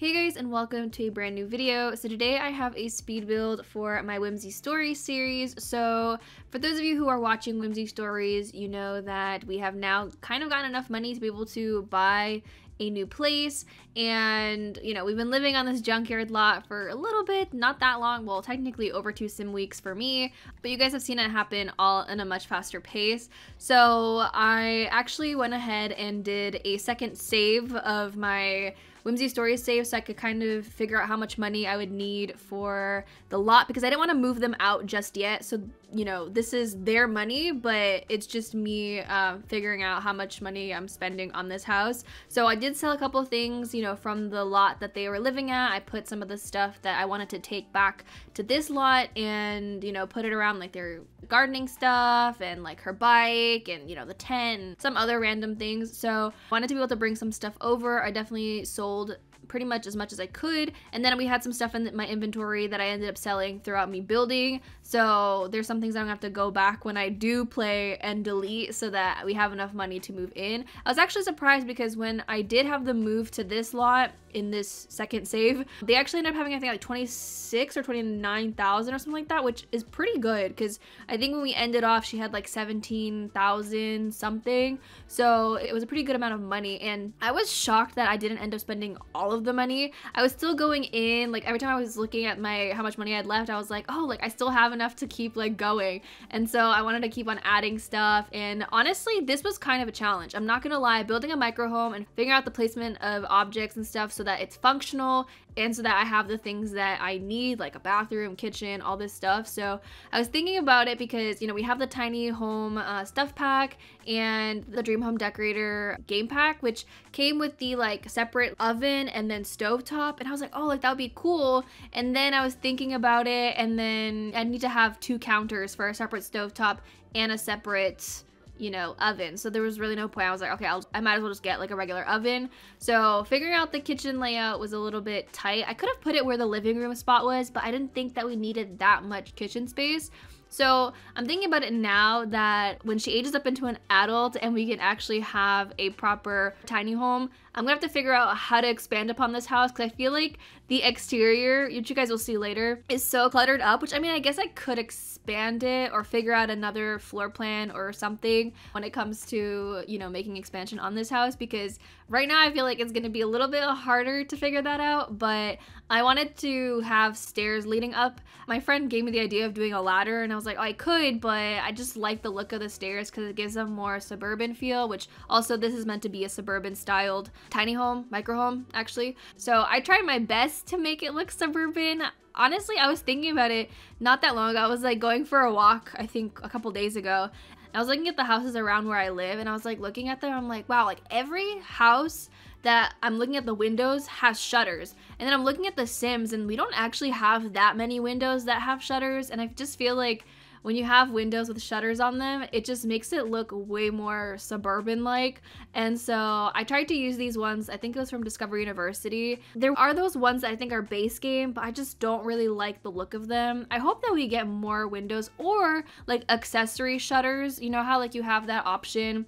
Hey guys, and welcome to a brand new video. So today I have a speed build for my Whimsy Stories series. So for those of you who are watching Whimsy Stories, you know that we have now kind of gotten enough money to be able to buy a new place, and you know, we've been living on this junkyard lot for a little bit, not that long, well technically over 2 sim weeks for me, but you guys have seen it happen all in a much faster pace. So I actually went ahead and did a second save of my Whimsy Stories save so I could kind of figure out how much money I would need for the lot, because I didn't want to move them out just yet. So, you know, this is their money, but it's just me figuring out how much money I'm spending on this house. So I did sell a couple of things, you know, from the lot that they were living at. I put some of the stuff that I wanted to take back to this lot and, you know, put it around like their gardening stuff and like her bike and, you know, the tent and some other random things. So I wanted to be able to bring some stuff over. I definitely sold pretty much as I could, and then we had some stuff in my inventory that I ended up selling throughout me building. So there's some things I'm gonna have to go back when I do play and delete so that we have enough money to move in. I was actually surprised because when I did have the move to this lot in this second save, they actually ended up having I think like 26 or 29,000 or something like that, which is pretty good because I think when we ended off she had like 17,000 something, so it was a pretty good amount of money. And I was shocked that I didn't end up spending all of the money. I was still going in, like every time I was looking at how much money I had left, I was like, oh, like I still have enough to keep like going. And so I wanted to keep on adding stuff, and honestly this was kind of a challenge, I'm not gonna lie. Building a micro home and figuring out the placement of objects and stuff so that it's functional and so that I have the things that I need, like a bathroom, kitchen, all this stuff. So I was thinking about it because, you know, we have the tiny home stuff pack and the dream home decorator game pack, which came with the like separate oven and then stovetop, and I was like, oh, like that would be cool. And then I was thinking about it, and then I need to have 2 counters for a separate stovetop and a separate, you know, oven. So there was really no point. I was like, okay, I might as well just get like a regular oven. So figuring out the kitchen layout was a little bit tight. I could have put it where the living room spot was, but I didn't think that we needed that much kitchen space. So I'm thinking about it now that when she ages up into an adult and we can actually have a proper tiny home, I'm gonna have to figure out how to expand upon this house, because I feel like the exterior, which you guys will see later, is so cluttered up, which I mean, I guess I could expand it or figure out another floor plan or something when it comes to, you know, making expansion on this house, because right now I feel like it's gonna be a little bit harder to figure that out. But I wanted to have stairs leading up. My friend gave me the idea of doing a ladder, and I was like, oh, I could, but I just like the look of the stairs because it gives them more suburban feel, which also this is meant to be a suburban styled tiny home, micro home actually. So I tried my best to make it look suburban. Honestly, I was thinking about it not that long ago. I was like going for a walk, I think a couple days ago. I was looking at the houses around where I live, and I was like looking at them, I'm like, wow, like every house that I'm looking at the windows has shutters. And then I'm looking at the Sims, and we don't actually have that many windows that have shutters. And I just feel like when you have windows with shutters on them, it just makes it look way more suburban-like. And so I tried to use these ones. I think it was from Discovery University. There are those ones that I think are base game, but I just don't really like the look of them. I hope that we get more windows or like accessory shutters. You know how like you have that option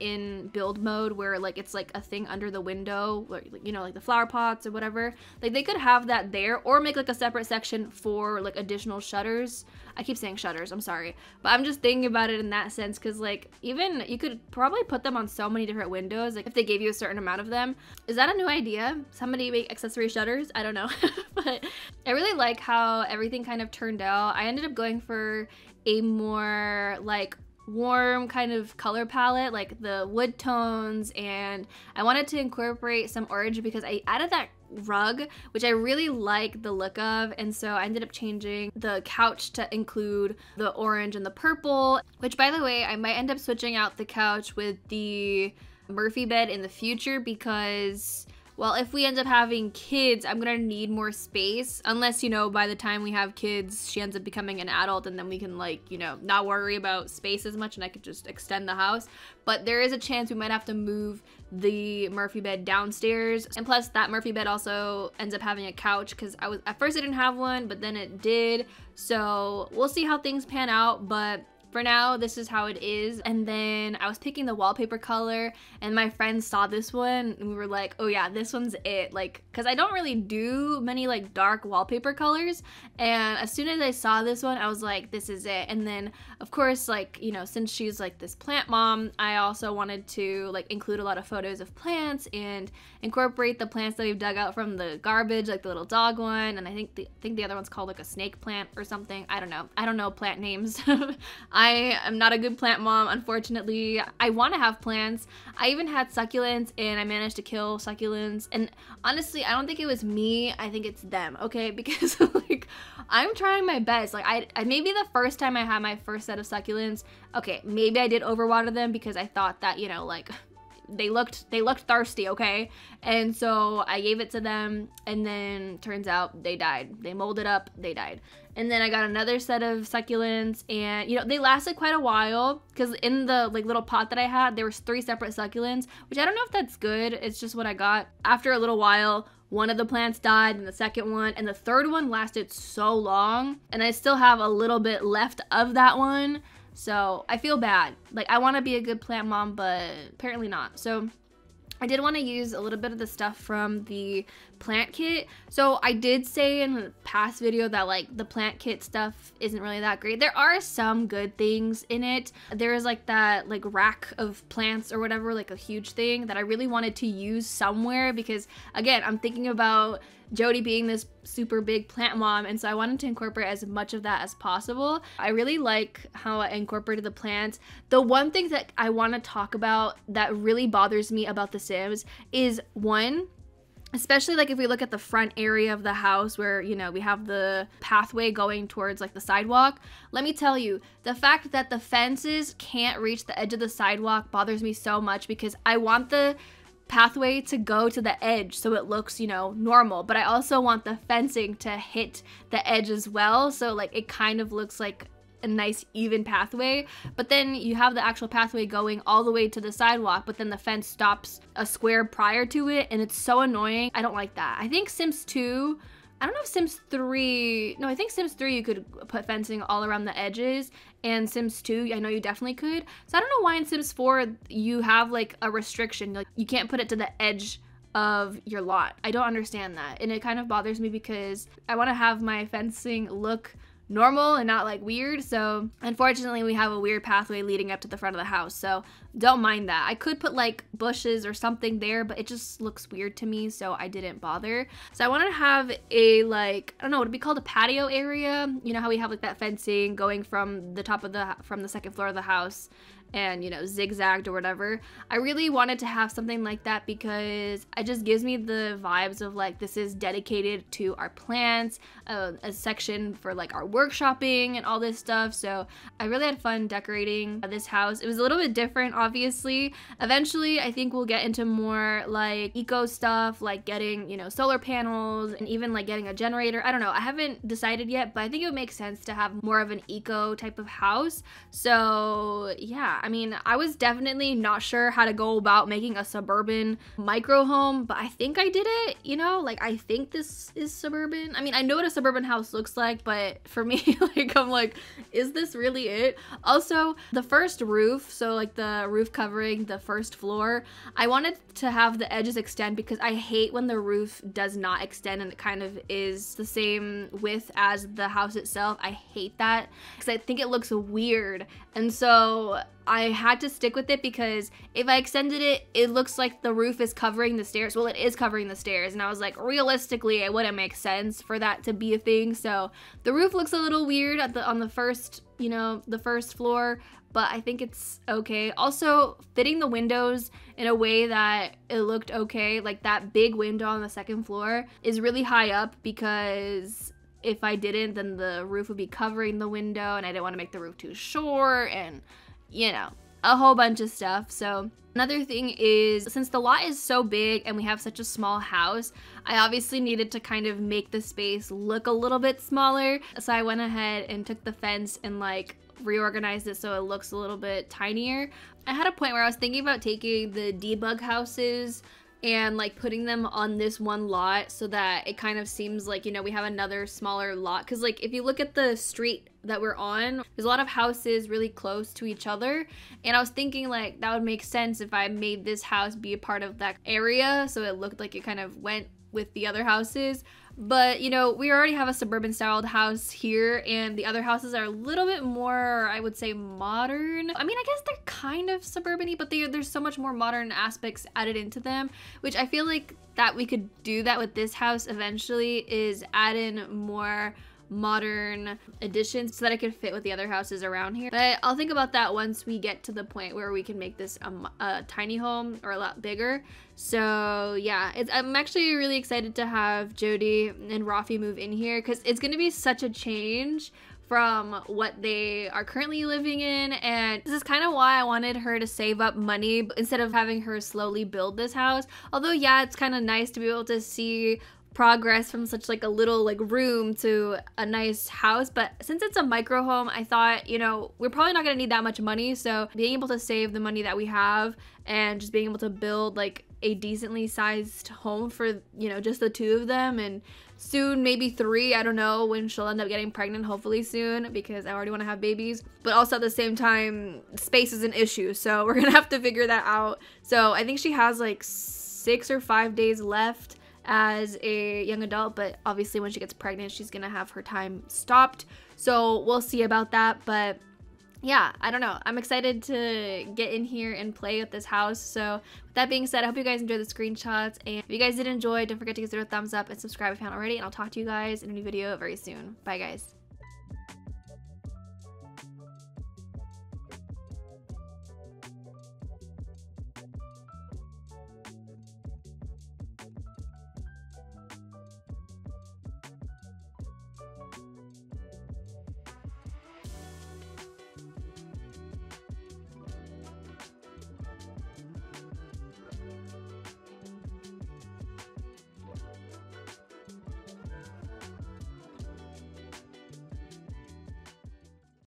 in build mode where like it's like a thing under the window, or, you know, like the flower pots or whatever. Like they could have that there, or make like a separate section for like additional shutters. I keep saying shutters, I'm sorry, but I'm just thinking about it in that sense, because like even you could probably put them on so many different windows, like if they gave you a certain amount of them. Is that a new idea? Somebody make accessory shutters? I don't know. But I really like how everything kind of turned out. I ended up going for a more like warm kind of color palette, like the wood tones, and I wanted to incorporate some orange because I added that rug, which I really like the look of. And so I ended up changing the couch to include the orange and the purple, which by the way, I might end up switching out the couch with the Murphy bed in the future, because well, if we end up having kids, I'm gonna need more space, unless, you know, by the time we have kids, she ends up becoming an adult, and then we can, like, you know, not worry about space as much and I could just extend the house. But there is a chance we might have to move the Murphy bed downstairs. And plus that Murphy bed also ends up having a couch, because at first I didn't have one, but then it did. So we'll see how things pan out. But for now, this is how it is. And then I was picking the wallpaper color, and my friends saw this one, and we were like, oh yeah, this one's it. Like, because I don't really do many like dark wallpaper colors, and as soon as I saw this one, I was like, this is it. And then of course, like, you know, since she's like this plant mom, I also wanted to like include a lot of photos of plants and incorporate the plants that we've dug out from the garbage, like the little dog one, and I think the other one's called like a snake plant or something. I don't know plant names. I am not a good plant mom, unfortunately. I want to have plants. I even had succulents, and I managed to kill succulents, and honestly, I don't think it was me. I think it's them, okay? Because like, I'm trying my best. Like, I maybe the first time I had my first set of succulents, okay, maybe I did overwater them because I thought that, you know, like, they looked thirsty, okay? And so I gave it to them, and then turns out they died. They molded up, they died. And then I got another set of succulents, and you know, they lasted quite a while, because in the like little pot that I had, there was 3 separate succulents, which I don't know if that's good. It's just what I got. After a little while, one of the plants died, and the second one, and the third one lasted so long, and I still have a little bit left of that one. So I feel bad. Like, I want to be a good plant mom, but apparently not. So I did want to use a little bit of the stuff from the plant kit. So I did say in the past video that like the plant kit stuff isn't really that great. There are some good things in it. There is like that like rack of plants or whatever, like a huge thing that I really wanted to use somewhere, because again, I'm thinking about Jodie being this super big plant mom, and so I wanted to incorporate as much of that as possible. I really like how I incorporated the plants. The one thing that I want to talk about that really bothers me about The Sims is, one, especially like if we look at the front area of the house where, you know, we have the pathway going towards like the sidewalk. Let me tell you, the fact that the fences can't reach the edge of the sidewalk bothers me so much, because I want the pathway to go to the edge so it looks, you know, normal, but I also want the fencing to hit the edge as well, so like it kind of looks like a nice even pathway. But then you have the actual pathway going all the way to the sidewalk, but then the fence stops a square prior to it, and it's so annoying. I don't like that. I think Sims 2, I don't know if Sims 3, no, I think Sims 3 you could put fencing all around the edges, and Sims 2, I know you definitely could. So I don't know why in Sims 4 you have like a restriction, like you can't put it to the edge of your lot. I don't understand that, and it kind of bothers me because I want to have my fencing look normal and not like weird. So unfortunately we have a weird pathway leading up to the front of the house, so don't mind that. I could put like bushes or something there, but it just looks weird to me, so I didn't bother. So I wanted to have a, like, I don't know, would it be called a patio area? You know how we have like that fencing going from the top of from the second floor of the house and, you know, zigzagged or whatever. I really wanted to have something like that because it just gives me the vibes of like this is dedicated to our plants, a section for like our workshopping and all this stuff. So I really had fun decorating this house. It was a little bit different, obviously. Eventually I think we'll get into more like eco stuff, like getting, you know, solar panels and even like getting a generator. I don't know, I haven't decided yet, but I think it would make sense to have more of an eco type of house. So yeah, I mean, I was definitely not sure how to go about making a suburban micro home, but I think I did it, you know, like I think this is suburban. I mean, I know what a suburban house looks like, but for me, like, I'm like, is this really it? Also, the first roof, so like the roof covering the first floor, I wanted to have the edges extend because I hate when the roof does not extend and it kind of is the same width as the house itself. I hate that because I think it looks weird, and so I had to stick with it because if I extended it, it looks like the roof is covering the stairs. Well, it is covering the stairs, and I was like, realistically, it wouldn't make sense for that to be a thing. So the roof looks a little weird on the first, you know, the first floor, but I think it's okay. Also, fitting the windows in a way that it looked okay, like that big window on the second floor is really high up because if I didn't, then the roof would be covering the window, and I didn't want to make the roof too short, and you know, a whole bunch of stuff. So another thing is, since the lot is so big and we have such a small house, I obviously needed to kind of make the space look a little bit smaller. So I went ahead and took the fence and like reorganized it so it looks a little bit tinier. I had a point where I was thinking about taking the debug houses and like putting them on this one lot so that it kind of seems like, you know, we have another smaller lot. Because like if you look at the street that we're on, there's a lot of houses really close to each other, and I was thinking like that would make sense if I made this house be a part of that area so it looked like it kind of went with the other houses. But you know, we already have a suburban styled house here, and the other houses are a little bit more, I would say, modern. I mean, I guess they're kind of suburban-y, but there's so much more modern aspects added into them, which I feel like that we could do that with this house eventually, is add in more modern additions so that it could fit with the other houses around here. But I'll think about that once we get to the point where we can make this a tiny home or a lot bigger. So yeah, I'm actually really excited to have Jodie and Rafi move in here, because it's going to be such a change from what they are currently living in, and this is kind of why I wanted her to save up money instead of having her slowly build this house. Although yeah, it's kind of nice to be able to see progress from such like a little like room to a nice house. But since it's a micro home, I thought, you know, we're probably not gonna need that much money, so being able to save the money that we have and just being able to build like a decently sized home for, you know, just the two of them, and soon maybe 3, I don't know when she'll end up getting pregnant, hopefully soon, because I already want to have babies. But also at the same time, space is an issue, so we're gonna have to figure that out. So I think she has like 6 or 5 days left as a young adult, but obviously when she gets pregnant she's gonna have her time stopped, so we'll see about that. But yeah, I don't know, I'm excited to get in here and play with this house. So with that being said, I hope you guys enjoyed the screenshots, and if you guys did enjoy, don't forget to give it a thumbs up and subscribe if you haven't already, and I'll talk to you guys in a new video very soon. Bye guys.